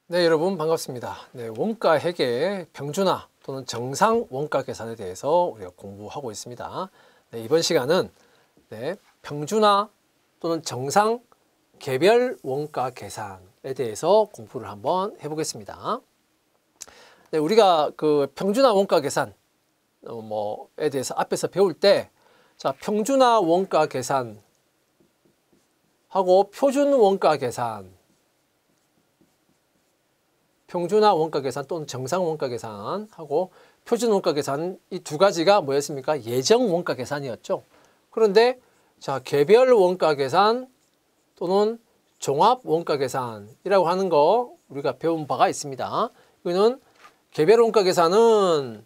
네, 여러분 반갑습니다. 네, 원가회계 평준화 또는 정상 원가 계산에 대해서 우리가 공부하고 있습니다. 네, 이번 시간은 평준화 또는 정상 개별 원가 계산에 대해서 공부를 한번 해보겠습니다. 네, 우리가 그 평준화 원가 계산 에 대해서 앞에서 배울 때, 자, 평준화 원가 계산하고 표준 원가 계산, 평준화 원가 계산 또는 정상 원가 계산하고 표준 원가 계산, 이 두 가지가 뭐였습니까? 예정 원가 계산이었죠. 그런데 자, 개별 원가 계산 또는 종합 원가 계산이라고 하는 거 우리가 배운 바가 있습니다. 이거는 개별 원가 계산은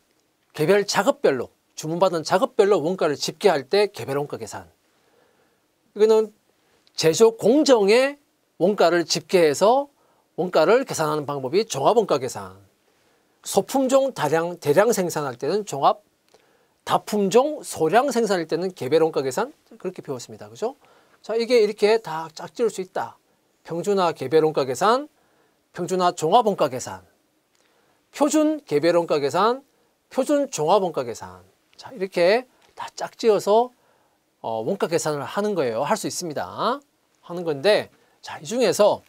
개별 작업별로, 주문받은 작업별로 원가를 집계할 때 개별 원가 계산. 이거는 제조 공정의 원가를 집계해서 원가를 계산하는 방법이 종합원가 계산. 소품종 대량 생산할 때는 종합, 다품종 소량 생산할 때는 개별원가 계산, 그렇게 배웠습니다. 그죠? 자, 이게 이렇게 다 짝지을 수 있다. 평준화 개별원가 계산, 평준화 종합원가 계산, 표준 개별원가 계산, 표준 종합원가 계산. 자, 이렇게 다 짝지어서 원가 계산을 하는 거예요. 할 수 있습니다. 하는 건데, 자, 이 중에서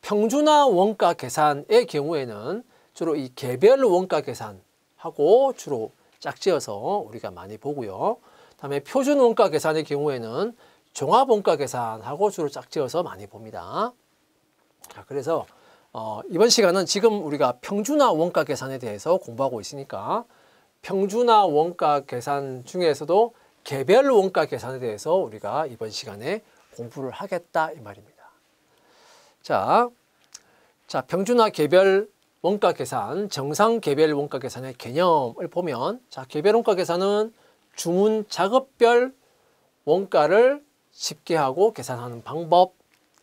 평준화 원가 계산의 경우에는 주로 이 개별 원가 계산하고 주로 짝지어서 우리가 많이 보고요. 다음에 표준 원가 계산의 경우에는 종합 원가 계산하고 주로 짝지어서 많이 봅니다. 자, 그래서 이번 시간은 지금 우리가 평준화 원가 계산에 대해서 공부하고 있으니까 평준화 원가 계산 중에서도 개별 원가 계산에 대해서 우리가 이번 시간에 공부를 하겠다 이 말입니다. 자, 평준화 개별 원가 계산, 정상 개별 원가 계산의 개념을 보면, 자, 개별 원가 계산은 주문 작업별 원가를 집계하고 계산하는 방법,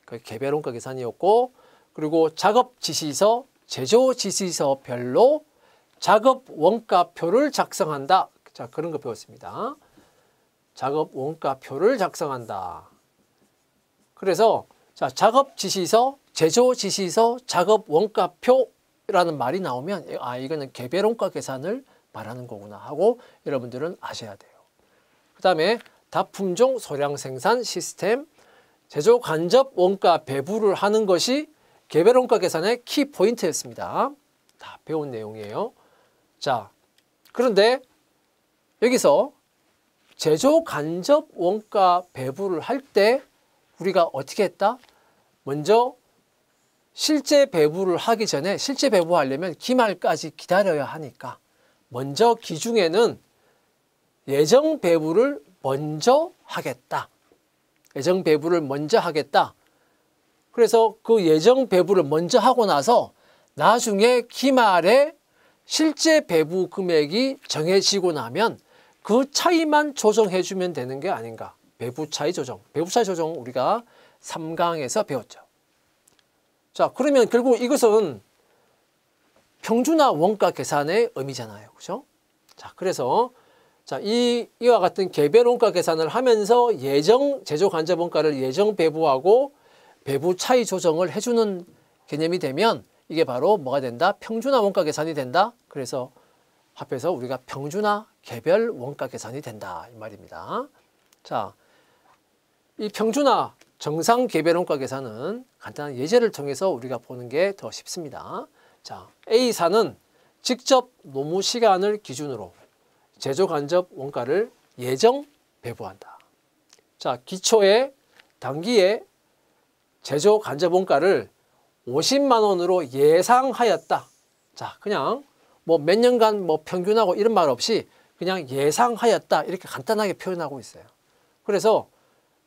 그 개별 원가 계산이었고, 그리고 작업 지시서, 제조 지시서별로 작업 원가표를 작성한다. 자, 그런 거 배웠습니다. 작업 원가표를 작성한다. 그래서 자, 작업 지시서, 제조 지시서, 작업 원가표라는 말이 나오면 아, 이거는 개별 원가 계산을 말하는 거구나 하고 여러분들은 아셔야 돼요. 그 다음에 다품종 소량 생산 시스템, 제조 간접 원가 배분을 하는 것이 개별 원가 계산의 키 포인트였습니다. 다 배운 내용이에요. 자, 그런데 여기서 제조 간접 원가 배분을 할 때 우리가 어떻게 했다? 먼저 실제 배부를 하기 전에, 실제 배부하려면 기말까지 기다려야 하니까 먼저 기중에는 예정 배부를 먼저 하겠다. 예정 배부를 먼저 하겠다. 그래서 그 예정 배부를 먼저 하고 나서 나중에 기말에 실제 배부 금액이 정해지고 나면 그 차이만 조정해 주면 되는 게 아닌가. 배부 차이 조정. 배부 차이 조정 우리가 3강에서 배웠죠. 자, 그러면 결국 이것은 평준화 원가 계산의 의미잖아요. 그죠? 자, 그래서 자, 이와 같은 개별 원가 계산을 하면서 예정 제조 간접 원가를 예정 배부하고 배부 차이 조정을 해주는 개념이 되면 이게 바로 뭐가 된다? 평준화 원가 계산이 된다. 그래서 합해서 우리가 평준화 개별 원가 계산이 된다 이 말입니다. 자, 이 평준화 정상 개별 원가 계산은 간단한 예제를 통해서 우리가 보는 게 더 쉽습니다. 자, A사는 직접 노무 시간을 기준으로 제조 간접 원가를 예정 배부한다. 자, 기초에 단기에 제조 간접 원가를 50만 원으로 예상하였다. 자, 그냥 뭐 몇 년간 뭐 평균하고 이런 말 없이 그냥 예상하였다. 이렇게 간단하게 표현하고 있어요. 그래서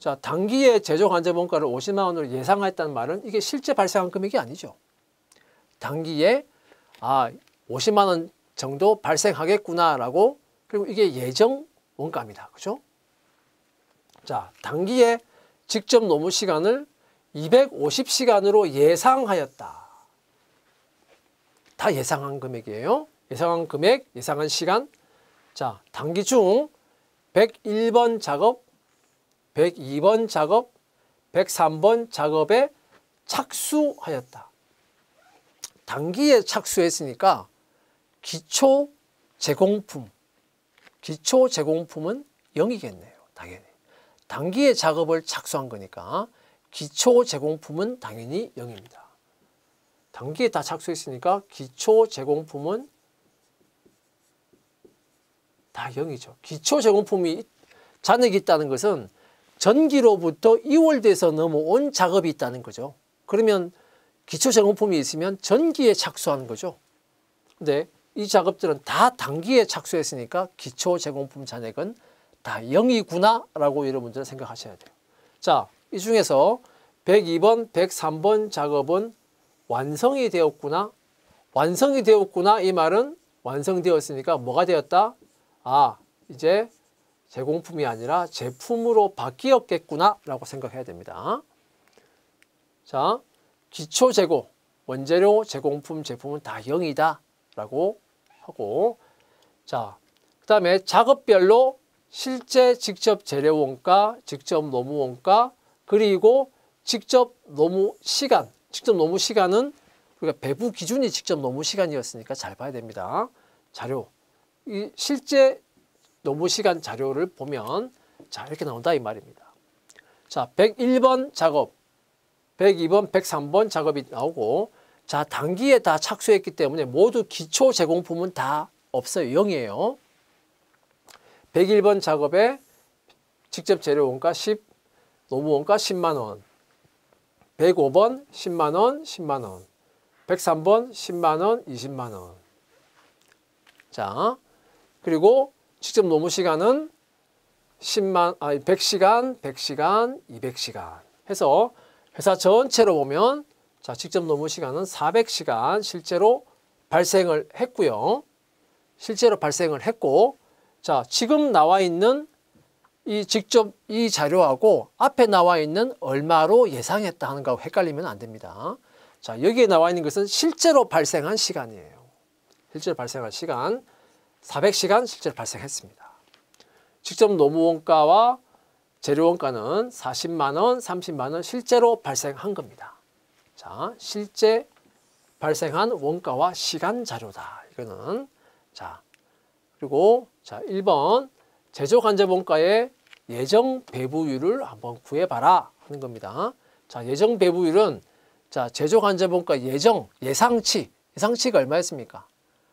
자, 단기에 제조 간접 원가를 50만 원으로 예상했다는 말은 이게 실제 발생한 금액이 아니죠. 단기에 50만 원 정도 발생하겠구나라고, 그리고 이게 예정 원가입니다. 그죠? 자, 단기에 직접 노무 시간을 250시간으로 예상하였다. 다 예상한 금액이에요. 예상한 금액, 예상한 시간. 자, 단기 중 101번 작업, 102번 작업, 103번 작업에 착수하였다. 단기에 착수했으니까 기초 제공품은 0이겠네요. 당연히. 단기에 작업을 착수한 거니까 기초 제공품은 당연히 0입니다. 단기에 다 착수했으니까 기초 제공품은 다 0이죠. 기초 제공품이 잔액이 있다는 것은 전기로부터 이월돼서 넘어온 작업이 있다는 거죠. 그러면 기초 제공품이 있으면 전기에 착수하는 거죠. 근데 이 작업들은 다 단기에 착수했으니까 기초 제공품 잔액은 다 0이구나 라고 여러분들은 생각하셔야 돼요. 자, 이 중에서 102번, 103번 작업은 완성이 되었구나. 완성이 되었구나 이 말은 완성되었으니까 뭐가 되었다? 아, 이제 제공품이 아니라 제품으로 바뀌었겠구나 라고 생각해야 됩니다. 자, 기초 재고, 원재료, 제공품, 제품은 다 0이다 라고 하고, 자, 그 다음에 작업별로 실제 직접 재료 원가, 직접 노무 원가, 그리고 직접 노무 시간, 직접 노무 시간은 우리가 배부 기준이 직접 노무 시간이었으니까 잘 봐야 됩니다. 자료, 이 실제 노무 시간 자료를 보면 자 이렇게 나온다 이 말입니다. 자, 101번 작업, 102번, 103번 작업이 나오고, 자 단기에 다 착수했기 때문에 모두 기초 제공품은 다 없어요. 0이에요. 101번 작업에 직접 재료 원가 10, 노무 원가 10만 원. 105번 10만 원, 10만 원. 103번 10만 원, 20만 원. 자, 그리고 직접 노무 시간은 100시간, 100시간, 200시간 해서 회사 전체로 보면 자, 직접 노무 시간은 400시간 실제로 발생을 했고요. 실제로 발생을 했고, 자, 지금 나와 있는 이 직접 이 자료하고 앞에 나와 있는 얼마로 예상했다 하는 거하고 헷갈리면 안 됩니다. 자, 여기에 나와 있는 것은 실제로 발생한 시간이에요. 실제로 발생한 시간 400시간 실제로 발생했습니다. 직접 노무 원가와 재료 원가는 40만 원, 30만 원 실제로 발생한 겁니다. 자, 실제 발생한 원가와 시간 자료다. 이거는 자, 그리고 자, 1번 제조 간접 원가의 예정 배부율을 한번 구해봐라 하는 겁니다. 자, 예정 배부율은 자, 제조 간접 원가 예상치가 얼마였습니까?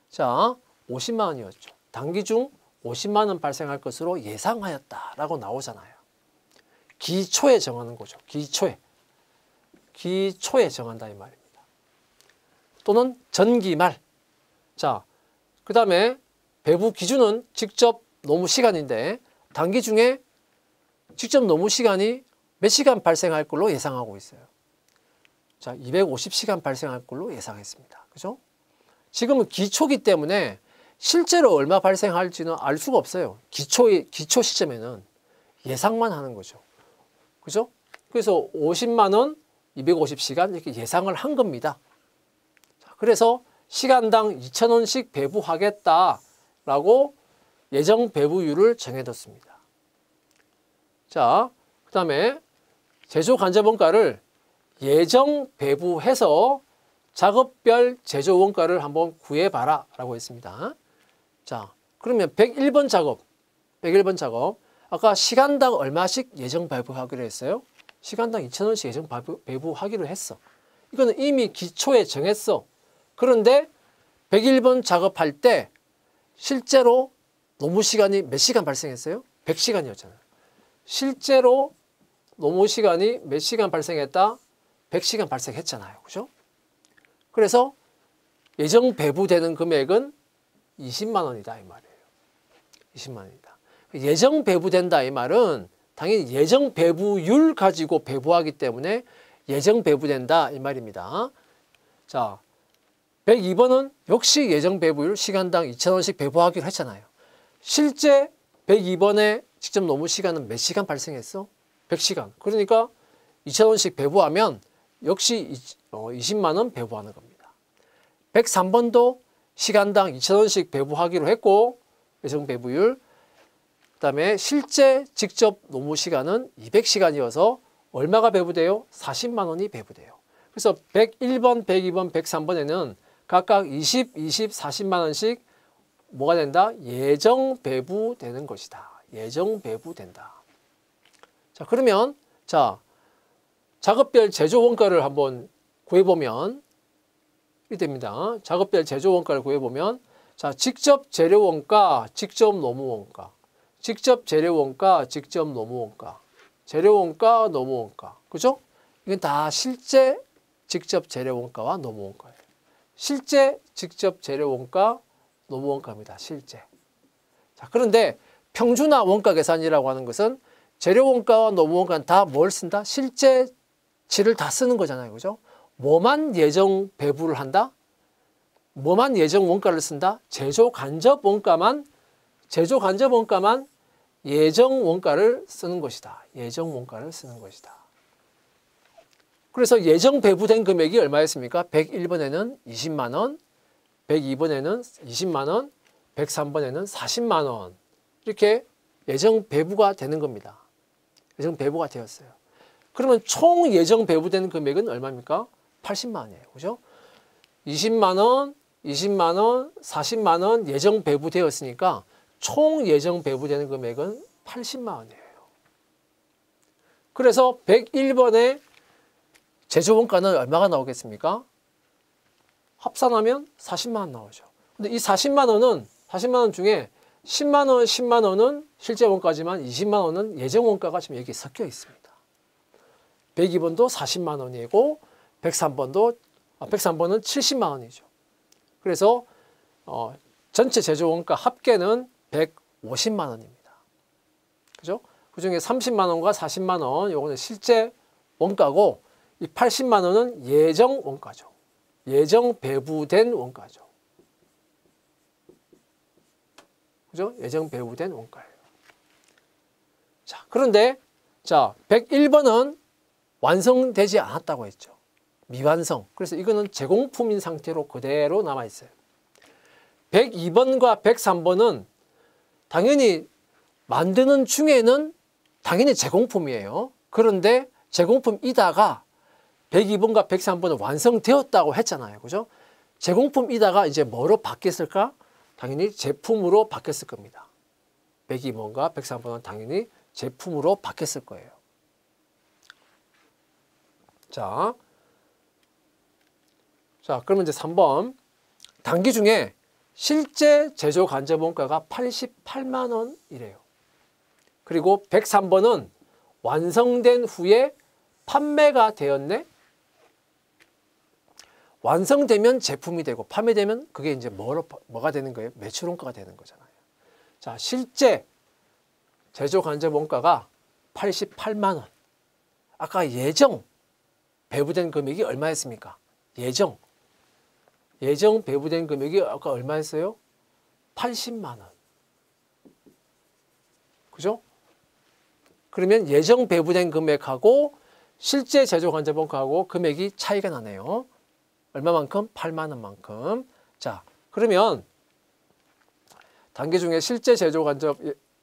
자, 50만 원이었죠. 단기 중 50만 원 발생할 것으로 예상하였다라고 나오잖아요. 기초에 정하는 거죠. 기초에 정한다 이 말입니다. 또는 전기말. 자, 그 다음에 배부 기준은 직접 노무 시간인데 단기 중에 직접 노무 시간이 몇 시간 발생할 걸로 예상하고 있어요. 자, 250시간 발생할 걸로 예상했습니다. 그죠? 지금은 기초기 때문에 실제로 얼마 발생할지는 알 수가 없어요. 기초 시점에는 예상만 하는 거죠. 그죠? 그래서 50만 원, 250시간 이렇게 예상을 한 겁니다. 자, 그래서 시간당 2,000원씩 배부하겠다라고 예정 배부율을 정해뒀습니다. 자, 그 다음에 제조 간접 원가를 예정 배부해서 작업별 제조 원가를 한번 구해봐라 라고 했습니다. 자, 그러면 101번 작업. 아까 시간당 얼마씩 예정 배부하기로 했어요? 시간당 2,000원씩 예정 배부하기로 했어. 이거는 이미 기초에 정했어. 그런데 101번 작업할 때 실제로 노무 시간이 몇 시간 발생했어요? 100시간이었잖아요. 실제로 노무 시간이 몇 시간 발생했다? 100시간 발생했잖아요. 그죠? 그래서 예정 배부되는 금액은 20만 원이다 이 말이에요. 20만 원이다. 예정 배부된다 이 말은 당연히 예정 배부율 가지고 배부하기 때문에 예정 배부된다 이 말입니다. 자, 102번은 역시 예정 배부율 시간당 2,000원씩 배부하기로 했잖아요. 실제 102번의 직접 노무 시간은 몇 시간 발생했어? 100시간. 그러니까 2,000원씩 배부하면 역시 20만 원 배부하는 겁니다. 103번도 시간당 2,000원씩 배부하기로 했고 예정 배부율, 그 다음에 실제 직접 노무 시간은 200시간이어서 얼마가 배부돼요? 40만 원이 배부돼요. 그래서 101번, 102번, 103번에는 각각 20, 20, 40만 원씩 뭐가 된다? 예정 배부되는 것이다. 예정 배부된다. 자, 그러면 자, 작업별 제조 원가를 한번 구해보면 이렇게 됩니다. 작업별 제조 원가를 구해보면 자, 직접 재료 원가, 직접 노무 원가, 직접 재료 원가, 직접 노무 원가, 재료 원가, 노무 원가. 그죠? 이건 다 실제 직접 재료 원가와 노무 원가예요. 실제 직접 재료 원가, 노무 원가입니다. 실제. 자, 그런데 평준화 원가 계산이라고 하는 것은 재료 원가와 노무 원가는 다 뭘 쓴다? 실제치를 다 쓰는 거잖아요. 그죠? 뭐만 예정 배부를 한다? 뭐만 예정 원가를 쓴다? 제조 간접 원가만 예정 원가를 쓰는 것이다. 예정 원가를 쓰는 것이다. 그래서 예정 배부된 금액이 얼마였습니까? 101번에는 20만 원, 102번에는 20만 원, 103번에는 40만 원. 이렇게 예정 배부가 되는 겁니다. 예정 배부가 되었어요. 그러면 총 예정 배부된 금액은 얼마입니까? 80만 원이에요. 그죠? 20만 원, 20만 원, 40만 원 예정 배부되었으니까 총 예정 배부되는 금액은 80만 원이에요. 그래서 101번의 제조 원가는 얼마가 나오겠습니까? 합산하면 40만 원 나오죠. 근데 이 40만 원 중에 10만 원, 10만 원은 실제 원가지만 20만 원은 예정 원가가 지금 여기 섞여 있습니다. 102번도 40만 원이고 103번은 70만 원이죠. 그래서 전체 제조 원가 합계는 150만 원입니다. 그죠? 그중에 30만 원과 40만 원 요거는 실제 원가고 이 80만 원은 예정 원가죠. 예정 배부된 원가죠. 그죠? 예정 배부된 원가예요. 자, 그런데 자, 101번은 완성되지 않았다고 했죠. 미완성. 그래서 이거는 제공품인 상태로 그대로 남아 있어요. 102번과 103번은 당연히 만드는 중에는 당연히 제공품이에요. 그런데 제공품이다가 102번과 103번은 완성되었다고 했잖아요. 그죠? 제공품이다가 이제 뭐로 바뀌었을까? 당연히 제품으로 바뀌었을 겁니다. 102번과 103번은 당연히 제품으로 바뀌었을 거예요. 자, 그러면 이제 3번. 단기 중에 실제 제조 간접 원가가 88만 원이래요. 그리고 103번은 완성된 후에 판매가 되었네? 완성되면 제품이 되고 판매되면 그게 이제 뭐가 되는 거예요? 매출 원가가 되는 거잖아요. 자, 실제 제조 간접 원가가 88만 원. 아까 예정 배부된 금액이 얼마였습니까? 예정 배부된 금액이 아까 얼마였어요? 80만 원. 그죠? 그러면 예정 배부된 금액하고 실제 제조 간접 원가하고 금액이 차이가 나네요. 얼마만큼? 8만 원만큼. 자, 그러면 단계 중에 실제 제조 간접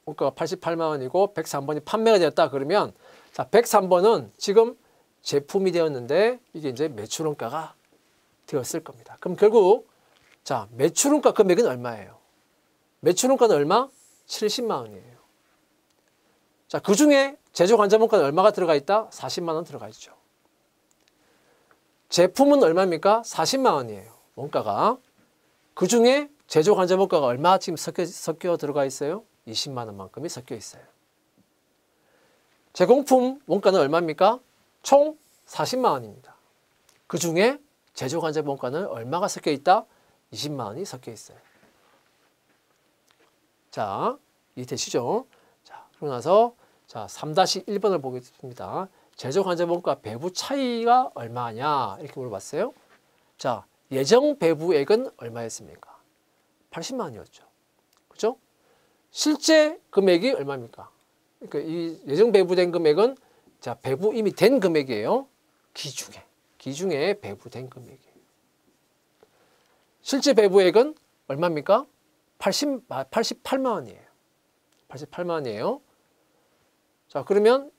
원가가 88만 원이고 103번이 판매가 되었다. 그러면 자, 103번은 지금 제품이 되었는데 이게 이제 매출 원가가 되었을 겁니다. 그럼 결국 자, 매출 원가 금액은 얼마예요? 매출 원가는 얼마? 70만 원이에요. 자, 그 중에 제조 간접 원가는 얼마가 들어가 있다? 40만 원 들어가 있죠. 제품은 얼마입니까? 40만 원이에요. 원가가. 그 중에 제조 간접 원가가 얼마 지금 섞여 들어가 있어요? 20만 원만큼이 섞여 있어요. 제공품 원가는 얼마입니까? 총 40만 원입니다. 그 중에 제조 간접 원가는 얼마가 섞여 있다? 20만 원이 섞여 있어요. 자, 이해되시죠? 자, 그러고 나서 자, 3-1번을 보겠습니다. 제조 간접 원가 배부 차이가 얼마냐? 이렇게 물어봤어요. 자, 예정 배부액은 얼마였습니까? 80만 원이었죠. 그죠? 실제 금액이 얼마입니까? 그러니까 이 예정 배부된 금액은 자, 배부 이미 된 금액이에요. 기중에 배부된 금액이에요. 실제 배부액은 얼마입니까? 88만 원이에요. 88만 원이에요. 자, 그러면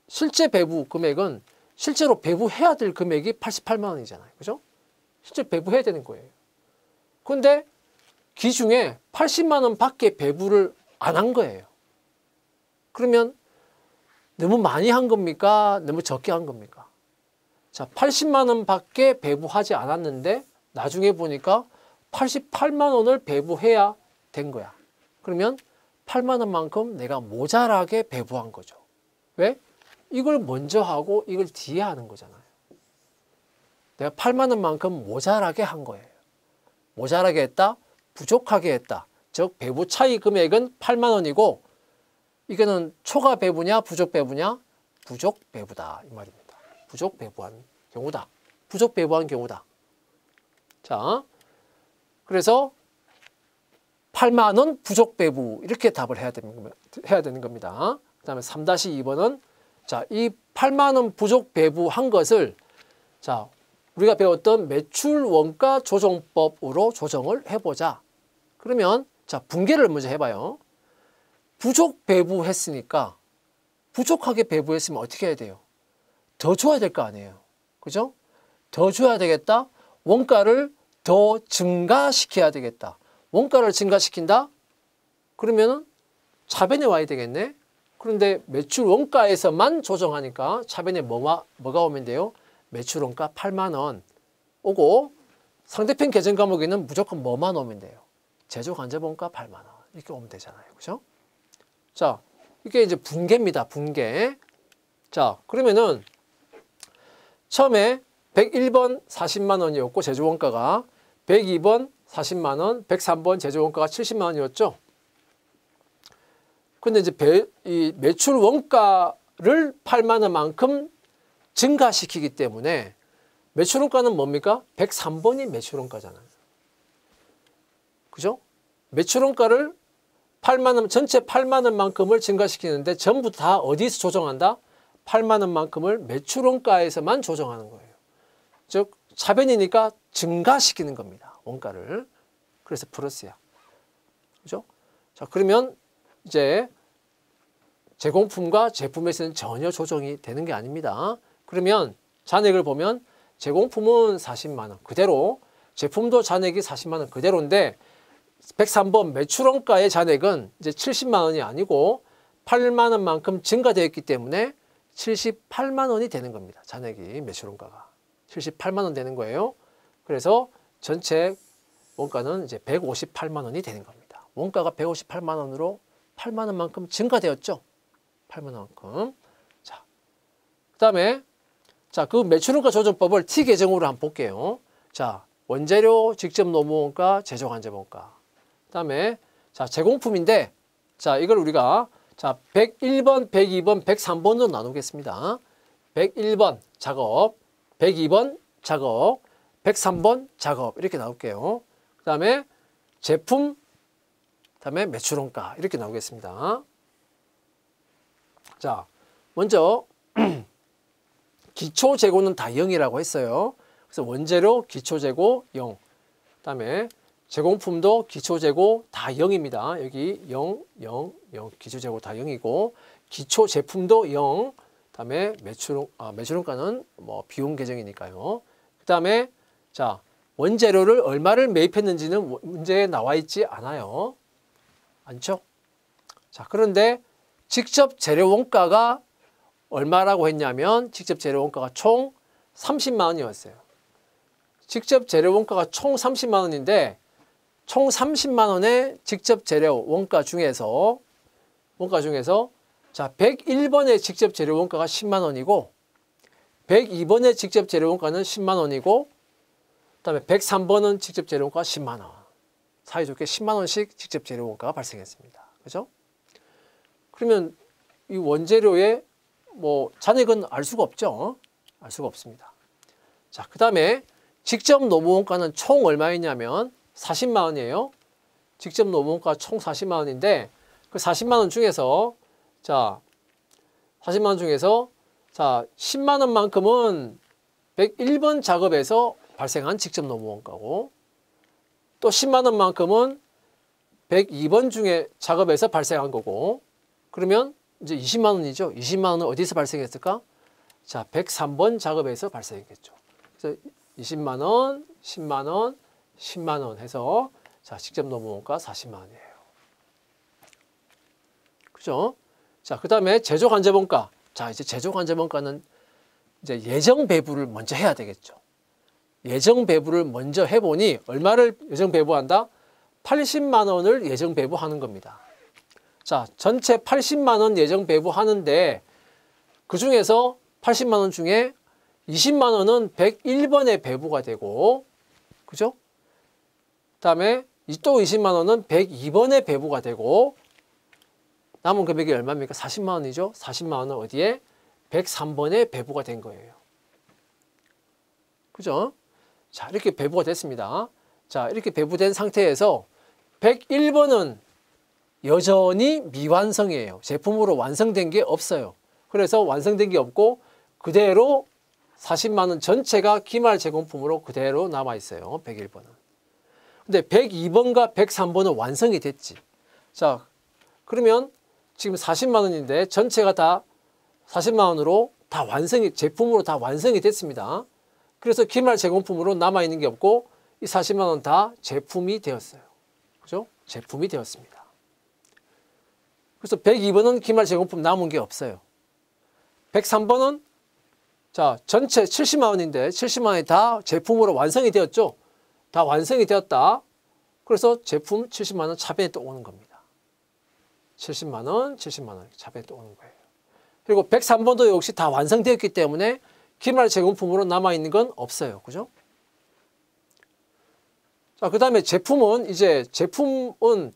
실제 배부 금액은 실제로 배부해야 될 금액이 88만 원이잖아요. 그죠? 실제 배부해야 되는 거예요. 근데 기중에 80만 원 밖에 배부를 안 한 거예요. 그러면 너무 많이 한 겁니까? 너무 적게 한 겁니까? 자, 80만 원 밖에 배부하지 않았는데 나중에 보니까 88만 원을 배부해야 된 거야. 그러면 8만 원만큼 내가 모자라게 배부한 거죠. 왜? 이걸 먼저 하고 이걸 뒤에 하는 거잖아요. 내가 8만 원만큼 모자라게 한 거예요. 모자라게 했다, 부족하게 했다. 즉 배부 차이 금액은 8만 원이고 이거는 초과 배부냐 부족 배부냐? 부족 배부다 이 말입니다. 부족 배부한 경우다. 부족 배부한 경우다. 자, 그래서 8만 원 부족 배부 이렇게 답을 해야 되는 겁니다. 그 다음에 3-2번은 자, 이 8만 원 부족 배부한 것을 자, 우리가 배웠던 매출 원가 조정법으로 조정을 해보자. 그러면 자, 분계를 먼저 해봐요. 부족 배부했으니까 부족하게 배부했으면 어떻게 해야 돼요? 더 줘야 될 거 아니에요. 그죠? 더 줘야 되겠다. 원가를 더 증가시켜야 되겠다. 원가를 증가시킨다? 그러면은 차변에 와야 되겠네. 그런데 매출 원가에서만 조정하니까 차변에 뭐가 오면 돼요? 매출 원가 8만 원 오고 상대편 계정 과목에는 무조건 뭐만 오면 돼요? 제조 간접 원가 8만 원 이렇게 오면 되잖아요. 그죠? 자, 이게 이제 분계입니다. 분계. 자, 그러면은 처음에 101번 40만 원이었고 제조 원가가 102번 40만 원, 103번 제조 원가가 70만 원이었죠. 근데 이제 이 매출 원가를 8만 원만큼 증가시키기 때문에 매출 원가는 뭡니까? 103번이 매출 원가잖아요. 그죠? 매출 원가를 8만 원, 전체 8만 원만큼을 증가시키는데 전부 다 어디서 조정한다? 8만 원만큼을 매출 원가에서만 조정하는 거예요. 즉 차변이니까 증가시키는 겁니다. 원가를. 그래서 플러스야. 그죠? 자, 그러면 이제 제공품과 제품에서는 전혀 조정이 되는 게 아닙니다. 그러면 잔액을 보면 제공품은 40만 원 그대로, 제품도 잔액이 40만 원 그대로인데 103번 매출원가의 잔액은 이제 70만 원이 아니고 8만 원만큼 증가되었기 때문에 78만 원이 되는 겁니다. 잔액이 매출원가가 78만 원 되는 거예요. 그래서 전체 원가는 이제 158만 원이 되는 겁니다. 원가가 158만 원으로 8만 원만큼 증가되었죠. 8만 원만큼. 자, 그다음에 자, 그 매출원가 조정법을 T 계정으로 한번 볼게요. 자, 원재료 직접 노무원가, 제조 간접 원가. 그다음에 자, 제공품인데 자, 이걸 우리가 자, 101번, 102번, 103번으로 나누겠습니다. 101번 작업, 102번 작업, 103번 작업 이렇게 나올게요. 그다음에 제품, 그다음에 매출원가 이렇게 나오겠습니다. 자, 먼저 기초 재고는 다 0이라고 했어요. 그래서 원재료 기초 재고 0. 그다음에 제공품도 기초 재고 다 0입니다. 여기 0, 0, 0 기초 재고 다 0이고 기초 제품도 0. 그다음에 매출원가는 뭐 비용 계정이니까요. 그다음에 자, 원재료를 얼마를 매입했는지는 문제에 나와 있지 않아요. 않죠? 자, 그런데 직접 재료 원가가 얼마라고 했냐면 직접 재료 원가가 총 30만 원이었어요. 직접 재료 원가가 총 30만 원인데 총 30만 원의 직접 재료 원가 중에서 자, 101번의 직접 재료 원가가 10만 원이고 102번의 직접 재료 원가는 10만 원이고 그다음에 103번은 직접 재료 원가가 10만 원. 사이좋게 10만 원씩 직접 재료 원가가 발생했습니다. 그죠? 그러면 이 원재료의 뭐 잔액은 알 수가 없죠. 알 수가 없습니다. 자, 그다음에 직접 노무 원가는 총 얼마였냐면 40만 원이에요. 직접 노무 원가 총 40만 원인데 그 40만 원 중에서 자, 40만 원 중에서 자, 10만 원만큼은 101번 작업에서 발생한 직접 노무 원가고 또 10만 원만큼은 102번 중에 작업에서 발생한 거고 그러면 이제 20만 원이죠. 20만 원은 어디서 발생했을까? 자, 103번 작업에서 발생했겠죠. 그래서 20만 원, 10만 원, 10만 원 해서 자, 직접 노무 원가 40만 원이에요. 그죠? 자, 그다음에 제조 간접 원가. 자, 이제 제조 간접 원가는 이제 예정 배부를 먼저 해야 되겠죠. 예정 배부를 먼저 해보니 얼마를 예정 배부한다? 80만 원을 예정 배부하는 겁니다. 자, 전체 80만 원 예정 배부하는데 그 중에서 80만 원 중에 20만 원은 101번에 배부가 되고, 그죠? 그다음에 또 20만 원은 102번에 배부가 되고, 남은 금액이 얼마입니까? 40만 원이죠. 40만 원은 어디에? 103번에 배부가 된 거예요. 그죠? 자, 이렇게 배부가 됐습니다. 자, 이렇게 배부된 상태에서 101번은 여전히 미완성이에요. 제품으로 완성된 게 없어요. 그래서 완성된 게 없고 그대로 40만 원 전체가 기말 제공품으로 그대로 남아 있어요. 101번은. 근데 102번과 103번은 완성이 됐지. 자, 그러면 지금 40만 원인데 전체가 다 40만 원으로 다 제품으로 다 완성이 됐습니다. 그래서 기말 제공품으로 남아 있는 게 없고 이 40만 원 다 제품이 되었어요. 그죠? 제품이 되었습니다. 그래서 102번은 기말 제공품 남은 게 없어요. 103번은 자, 전체 70만 원인데 70만 원이 다 제품으로 완성이 되었죠. 다 완성이 되었다. 그래서 제품 70만 원 차변에 또 오는 겁니다. 70만 원, 70만 원 차변에 또 오는 거예요. 그리고 103번도 역시 다 완성되었기 때문에 기말 제공품으로 남아있는 건 없어요. 그죠? 자, 그 다음에 제품은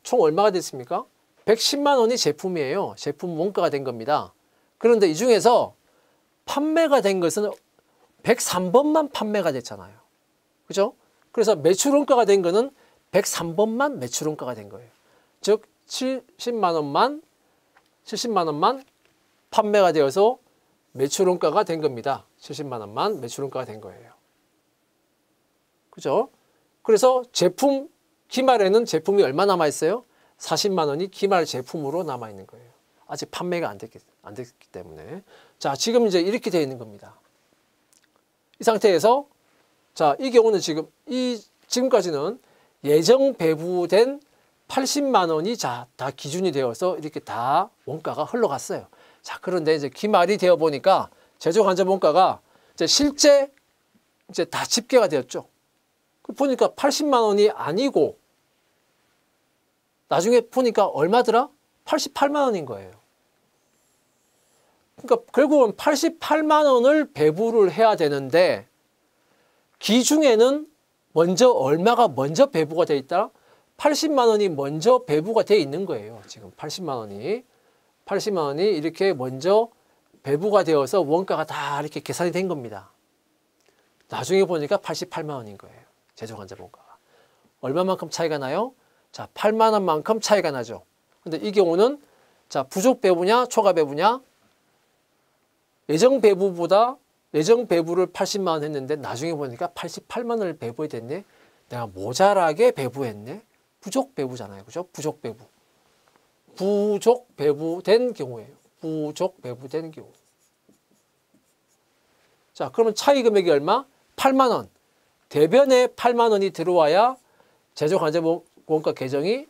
총 얼마가 됐습니까? 110만 원이 제품이에요. 제품 원가가 된 겁니다. 그런데 이 중에서 판매가 된 것은 103번만 판매가 됐잖아요. 그죠? 그래서 매출 원가가 된 거는 103번만 매출 원가가 된 거예요. 즉 70만 원만 판매가 되어서 매출 원가가 된 겁니다. 70만 원만 매출 원가가 된 거예요. 그죠? 그래서 제품 기말에는 제품이 얼마 남아 있어요? 40만 원이 기말 제품으로 남아 있는 거예요. 아직 판매가 안 됐기 때문에. 자, 지금 이제 이렇게 되어 있는 겁니다. 이 상태에서 자, 이 경우는 지금까지는 예정 배부된 80만 원이 다 기준이 되어서 이렇게 다 원가가 흘러갔어요. 자, 그런데 이제 기말이 되어 보니까 제조 간접 원가가 실제 다 집계가 되었죠. 보니까 80만 원이 아니고 나중에 보니까 얼마더라? 88만 원인 거예요. 그러니까 결국은 88만 원을 배부를 해야 되는데 기 중에는 얼마가 먼저 배부가 돼 있다? 80만 원이 먼저 배부가 돼 있는 거예요. 지금 80만 원이 이렇게 먼저 배부가 되어서 원가가 다 이렇게 계산이 된 겁니다. 나중에 보니까 88만 원인 거예요. 제조 간접 원가가. 얼마만큼 차이가 나요? 자, 8만 원만큼 차이가 나죠. 근데 이 경우는 자, 부족 배부냐, 초과 배부냐? 예정 배부를 80만 원 했는데 나중에 보니까 88만 원을 배부해야 됐네. 내가 모자라게 배부했네. 부족 배부잖아요. 그죠? 부족 배부. 부족 배부된 경우예요. 부족 배부된 경우. 자, 그러면 차이 금액이 얼마? 8만 원. 대변에 8만 원이 들어와야 제조 간접 원가 개정이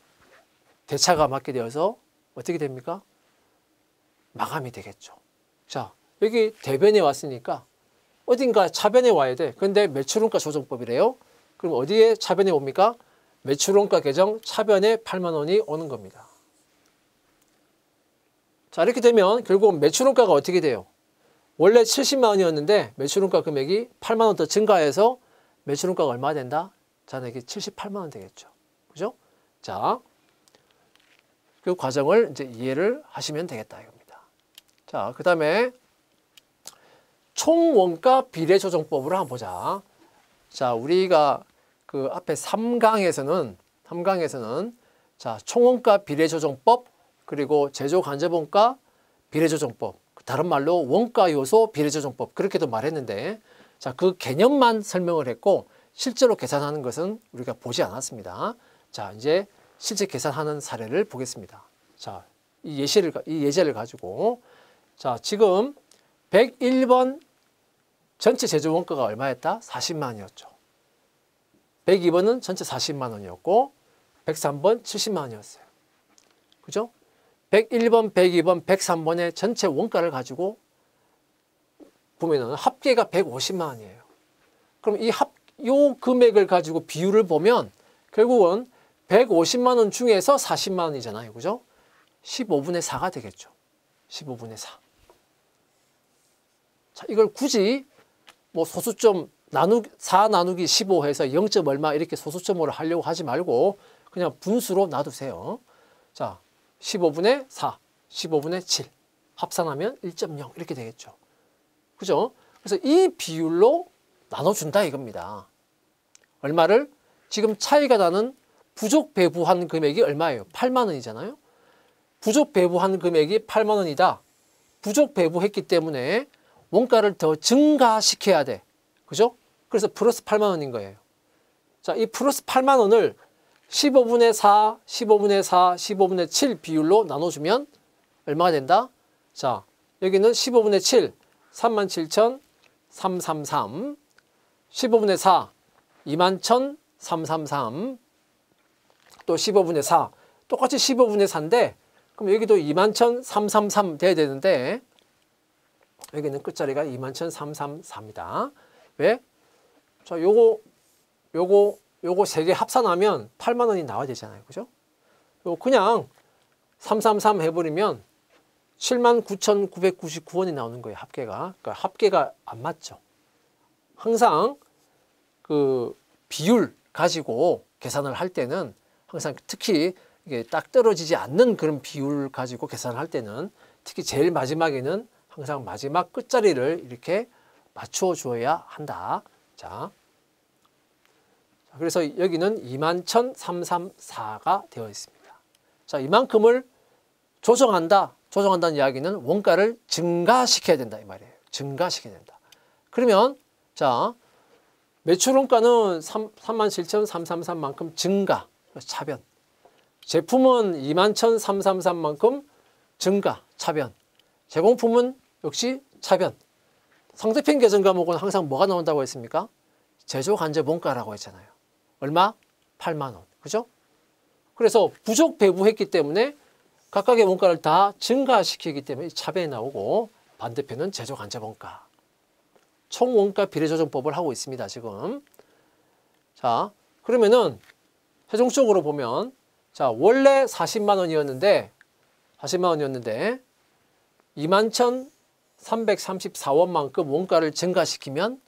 대차가 맞게 되어서 어떻게 됩니까? 마감이 되겠죠. 자, 여기 대변에 왔으니까 어딘가 차변에 와야 돼. 근데 매출원가 조정법이래요. 그럼 어디에 차변에 옵니까? 매출원가 개정 차변에 8만 원이 오는 겁니다. 자, 이렇게 되면 결국 매출원가가 어떻게 돼요? 원래 70만 원이었는데 매출원가 금액이 8만 원 더 증가해서 매출원가가 얼마 된다? 자, 이게 78만 원 되겠죠. 그죠? 자, 그 과정을 이제 이해를 하시면 되겠다 이겁니다. 자, 그 다음에 총원가 비례조정법으로 한번 보자. 자, 우리가 그 앞에 3강에서는 자, 총원가 비례조정법 그리고 제조간접원가 비례조정법, 다른 말로 원가요소 비례조정법 그렇게도 말했는데 자, 그 개념만 설명을 했고 실제로 계산하는 것은 우리가 보지 않았습니다. 자, 이제 실제 계산하는 사례를 보겠습니다. 자, 이 예제를 가지고 자, 지금 101번 전체 제조 원가가 얼마였다? 40만 원이었죠. 102번은 전체 40만 원이었고 103번 70만 원이었어요. 그죠? 101번, 102번, 103번의 전체 원가를 가지고 보면은 합계가 150만 원이에요. 그럼 요 금액을 가지고 비율을 보면 결국은 150만 원 중에서 40만 원이잖아요. 그죠? 15분의 4가 되겠죠. 15분의 4. 자, 이걸 굳이 뭐 소수점 4 나누기 15 해서 0. 얼마 이렇게 소수점으로 하려고 하지 말고 그냥 분수로 놔두세요. 자, 15분의 4, 15분의 7 합산하면 1.0 이렇게 되겠죠. 그죠? 그래서 이 비율로 나눠준다 이겁니다. 얼마를? 지금 차이가 나는 부족 배부한 금액이 얼마예요? 8만 원이잖아요. 부족 배부한 금액이 8만 원이다. 부족 배부했기 때문에 원가를 더 증가시켜야 돼. 그죠? 그래서 플러스 8만 원인 거예요. 자, 이 플러스 8만 원을 15분의 4, 15분의 4, 15분의 7 비율로 나눠주면 얼마가 된다? 자, 여기는 15분의 7, 37,333. 15분의 4, 21,333. 또 15분의 4, 똑같이 15분의 4인데 그럼 여기도 21,333 돼야 되는데 여기는 끝자리가 21,334입니다. 왜? 자, 요거 세 개 합산하면 8만 원이 나와야 되잖아요. 그죠? 요 그냥 333 해버리면 79,999원이 나오는 거예요. 합계가. 그러니까 합계가 안 맞죠. 항상 그 비율 가지고 계산을 할 때는 항상 특히 이게 딱 떨어지지 않는 그런 비율 가지고 계산을 할 때는 특히 제일 마지막에는 항상 마지막 끝자리를 이렇게 맞춰 줘야 한다. 자, 그래서 여기는 21,334가 되어 있습니다. 자, 이만큼을 조정한다는 이야기는 원가를 증가시켜야 된다 이 말이에요. 증가시켜야 된다. 그러면 자, 매출 원가는 37,333만큼 증가, 차변. 제품은 21,333만큼 증가, 차변. 제공품은 역시 차변. 상대편 계정 과목은 항상 뭐가 나온다고 했습니까? 제조 간접 원가라고 했잖아요. 얼마? 8만 원. 그죠? 그래서 부족 배부했기 때문에 각각의 원가를 다 증가시키기 때문에 차변이 나오고 반대편은 제조 간접 원가. 총 원가 비례 조정법을 하고 있습니다, 지금. 자, 그러면은 최종적으로 보면 자, 원래 40만 원이었는데 21,334원만큼 원가를 증가시키면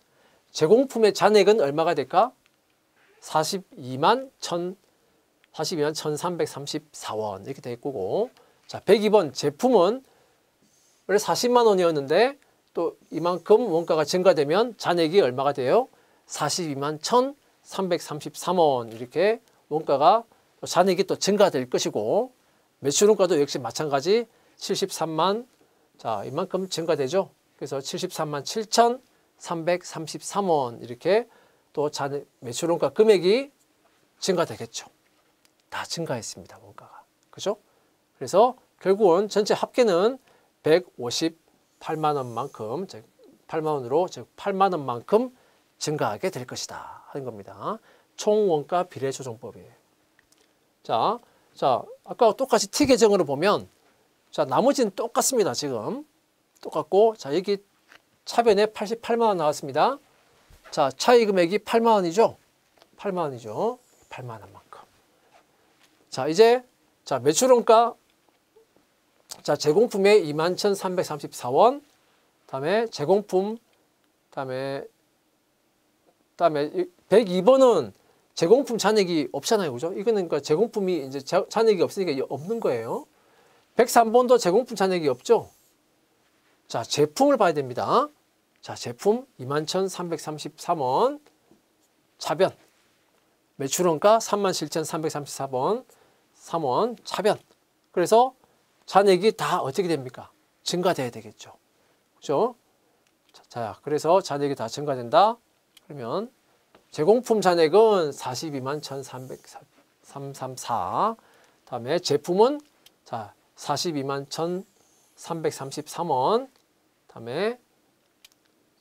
제공품의 잔액은 얼마가 될까? 42만 1,334원 이렇게 될 거고, 자, 102번 제품은 원래 40만 원이었는데 또 이만큼 원가가 증가되면 잔액이 얼마가 돼요? 42만 1,333원 이렇게 원가가 잔액이 또 증가될 것이고, 매출원가도 역시 마찬가지 73만, 자, 이만큼 증가되죠. 그래서 73만 7,333원 이렇게 또 잔액 매출원가 금액이 증가되겠죠. 다 증가했습니다, 원가가. 그죠? 그래서 결국은 전체 합계는 158만 원만큼, 즉 8만 원으로, 즉 8만 원만큼 증가하게 될 것이다 하는 겁니다. 총원가 비례조정법이에요. 자, 아까 똑같이 T 계정으로 보면, 자, 나머지는 똑같습니다. 지금 똑같고, 자, 여기 차변에 88만 원 나왔습니다. 자, 차이 금액이 8만 원이죠. 8만 원이죠. 8만 원만큼. 자, 이제 자, 매출원가, 자, 제공품의 21,334원, 다음에 제공품, 다음에 102번은 제공품 잔액이 없잖아요. 그죠? 이거는 그러니까 제공품이 이제 잔액이 없으니까 없는 거예요. 103번도 제공품 잔액이 없죠. 자, 제품을 봐야 됩니다. 자, 제품 21,333원, 차변. 매출원가 37,334원, 3원, 차변. 그래서 잔액이 다 어떻게 됩니까? 증가돼야 되겠죠. 그죠? 자, 그래서 잔액이 다 증가된다. 그러면 제공품 잔액은 42만 1,334. 다음에 제품은 자, 42만 1,333원. 다음에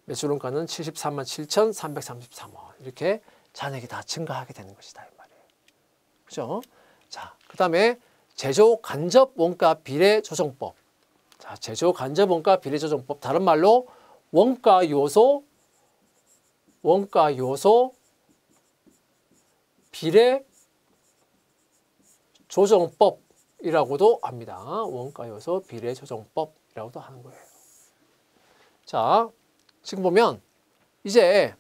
매출원가는 73만 7,333원. 이렇게 잔액이 다 증가하게 되는 것이다. 이 말이에요. 그죠? 자, 그 다음에 제조 간접 원가 비례 조정법. 자, 제조 간접 원가 비례 조정법. 다른 말로 원가 요소 비례 조정법이라고도 합니다. 원가 요소 비례 조정법이라고도 하는 거예요. 자, 지금 보면 이제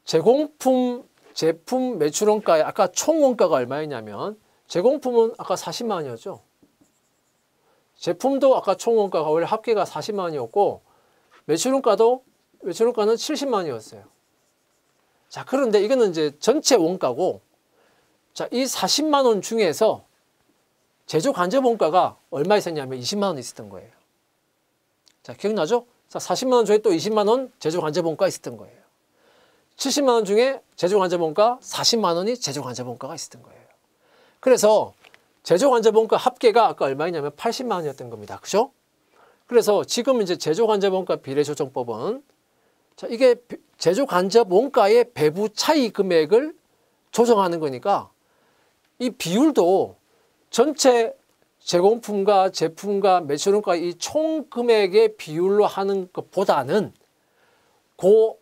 제공품 제품 매출원가의 아까 총 원가가 얼마였냐면 제공품은 아까 40만 원이었죠. 제품도 아까 총 원가가 원래 합계가 40만 원이었고 매출원가는 70만 원이었어요. 자, 그런데 이거는 이제 전체 원가고, 자, 이 40만 원 중에서 제조 간접 원가가 얼마 있었냐면 20만 원 있었던 거예요. 자, 기억나죠? 자, 40만 원 중에 또 20만 원 제조 간접 원가 있었던 거예요. 70만 원 중에 제조 간접 원가 40만 원이 제조 간접 원가가 있었던 거예요. 그래서 제조 간접 원가 합계가 아까 얼마였냐면 80만 원이었던 겁니다. 그죠? 그래서 지금 이제 제조 간접 원가 비례 조정법은, 자, 이게 제조 간접 원가의 배부 차이 금액을 조정하는 거니까 이 비율도 전체 제공품과 제품과 매출원가 이 총 금액의 비율로 하는 것보다는 그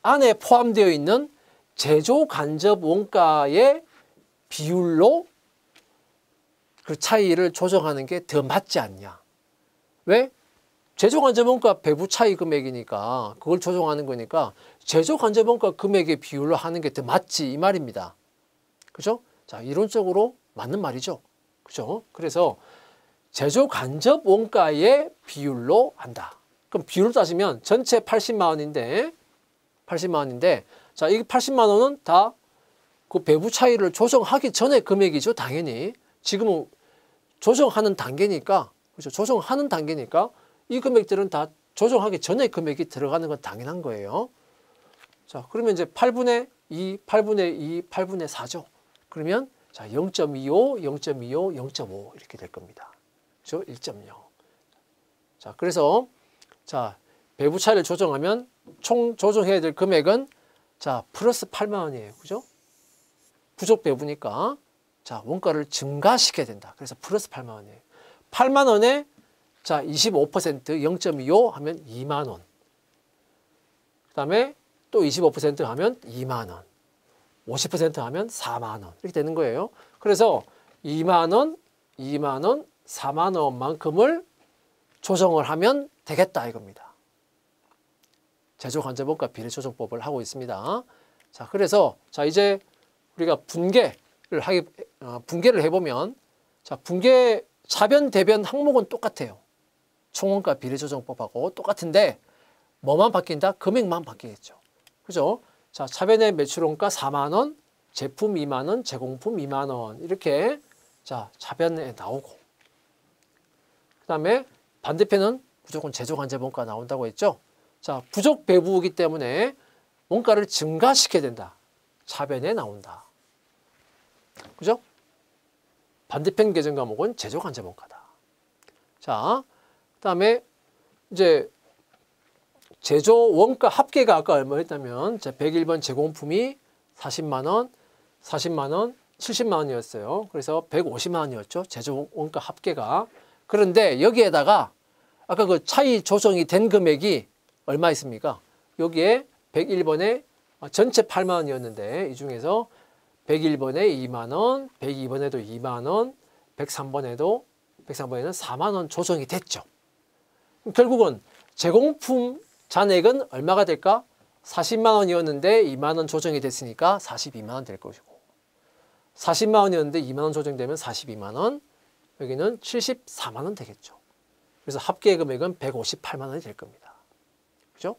안에 포함되어 있는 제조 간접 원가의 비율로 그 차이를 조정하는 게 더 맞지 않냐. 왜? 제조 간접 원가 배부 차이 금액이니까 그걸 조정하는 거니까 제조 간접 원가 금액의 비율로 하는 게 더 맞지 이 말입니다. 그죠? 자, 이론적으로 맞는 말이죠. 그죠? 그래서 제조 간접 원가의 비율로 한다. 그럼 비율로 따지면 전체 80만 원인데 자, 이 80만 원은 다 그 배부 차이를 조정하기 전에 금액이죠. 당연히. 지금은 조정하는 단계니까, 그죠? 조정하는 단계니까 이 금액들은 다 조정하기 전에 금액이 들어가는 건 당연한 거예요. 자, 그러면 이제 8분의 2, 8분의 2, 8분의 4죠. 그러면 자, 0.25, 0.25, 0.5 이렇게 될 겁니다. 그죠? 1.0. 자, 그래서 자, 배부 차이를 조정하면 총 조정해야 될 금액은 자, 플러스 8만 원이에요. 그죠? 부족 배부니까 자, 원가를 증가시켜야 된다. 그래서 플러스 8만 원이에요. 8만 원에 자, 25% 0.25 하면 2만 원. 그다음에 또 25% 하면 2만 원. 50% 하면 4만 원. 이렇게 되는 거예요. 그래서 2만 원, 2만 원, 4만 원만큼을 조정을 하면 되겠다 이겁니다. 제조 간접 원가 비례 조정법을 하고 있습니다. 자, 그래서 자, 이제 우리가 분개를 해보면 자, 분개 차변 대변 항목은 똑같아요. 총원가 비례 조정법하고 똑같은데 뭐만 바뀐다? 금액만 바뀌겠죠. 그죠? 자, 차변의 매출원가 4만 원, 제품 2만 원, 제공품 2만 원 이렇게 자, 차변에 나오고, 그다음에 반대편은 무조건 제조 간접 원가 나온다고 했죠. 자, 부족 배부이기 때문에 원가를 증가시켜야 된다. 차변에 나온다. 그죠? 반대편 계정 과목은 제조 간접 원가다. 자, 그다음에 이제 제조 원가 합계가 아까 얼마였다면 101번 제공품이 40만 원, 40만 원, 70만 원이었어요. 그래서 150만 원이었죠. 제조 원가 합계가. 그런데 여기에다가 아까 그 차이 조정이 된 금액이 얼마 있습니까? 여기에 101번에 전체 8만 원이었는데 이 중에서 101번에 2만 원, 102번에도 2만 원, 103번에는 4만 원 조정이 됐죠. 결국은 제공품 잔액은 얼마가 될까? 40만 원이었는데 2만 원 조정이 됐으니까 42만 원 될 것이고, 40만 원이었는데 2만 원 조정되면 42만 원, 여기는 74만 원 되겠죠. 그래서 합계 금액은 158만 원이 될 겁니다. 그죠?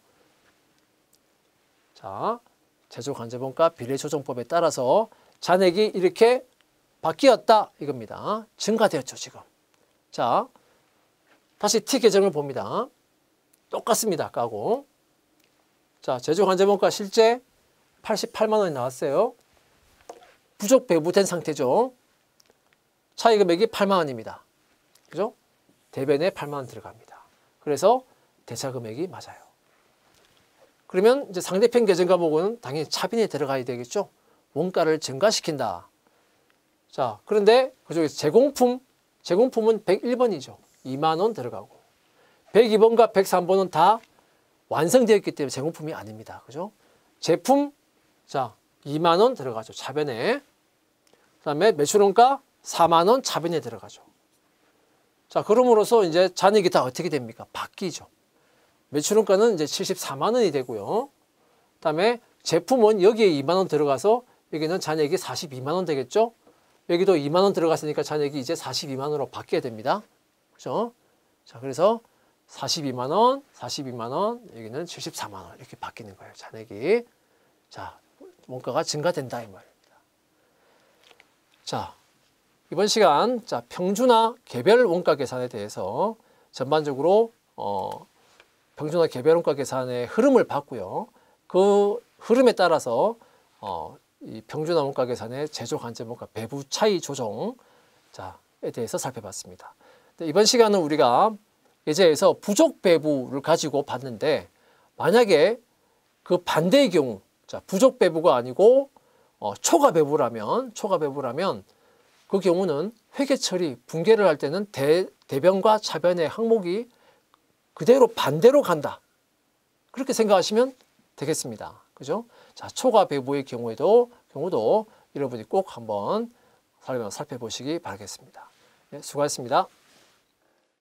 자, 제조 간접 원가 비례 조정법에 따라서 잔액이 이렇게 바뀌었다 이겁니다. 증가되었죠, 지금. 자, 다시 T 계정을 봅니다. 똑같습니다, 아까하고. 자, 제조 간접 원가 실제 88만 원이 나왔어요. 부족 배부된 상태죠. 차이 금액이 8만 원입니다. 그죠? 대변에 8만 원 들어갑니다. 그래서 대차 금액이 맞아요. 그러면 이제 상대편 계정 과목은 당연히 차변에 들어가야 되겠죠. 원가를 증가시킨다. 자, 그런데 그쪽에서 제공품은 101번이죠. 2만 원 들어가고 102번과 103번은 다 완성되어 있기 때문에 제공품이 아닙니다. 그죠? 제품, 자, 2만 원 들어가죠. 차변에. 그다음에 매출원가 4만 원 차변에 들어가죠. 자, 그럼으로써 이제 잔액이 다 어떻게 됩니까? 바뀌죠. 매출원가는 이제 74만 원이 되고요. 그다음에 제품은 여기에 2만 원 들어가서 여기는 잔액이 42만 원 되겠죠? 여기도 2만 원 들어갔으니까 잔액이 이제 42만 원으로 바뀌어야 됩니다. 그죠? 자, 그래서 42만 원, 42만 원, 여기는 74만 원 이렇게 바뀌는 거예요. 잔액이. 자, 원가가 증가된다 이 말입니다. 자, 이번 시간 자, 평준화 개별 원가 계산에 대해서 전반적으로 평준화 개별 원가 계산의 흐름을 봤고요. 그 흐름에 따라서 이 평준화 원가 계산의 제조 관점 원가 배부 차이 조정 자에 대해서 살펴봤습니다. 이번 시간은 우리가 예제에서 부족 배부를 가지고 봤는데 만약에 그 반대의 경우 자, 부족 배부가 아니고 초과 배부라면 그 경우는 회계 처리 분계를 할 때는 대변과 차변의 항목이 그대로 반대로 간다. 그렇게 생각하시면 되겠습니다. 그죠? 자, 초과 배부의 경우도 여러분이 꼭 한번 살펴보시기 바라겠습니다. 네, 수고하셨습니다.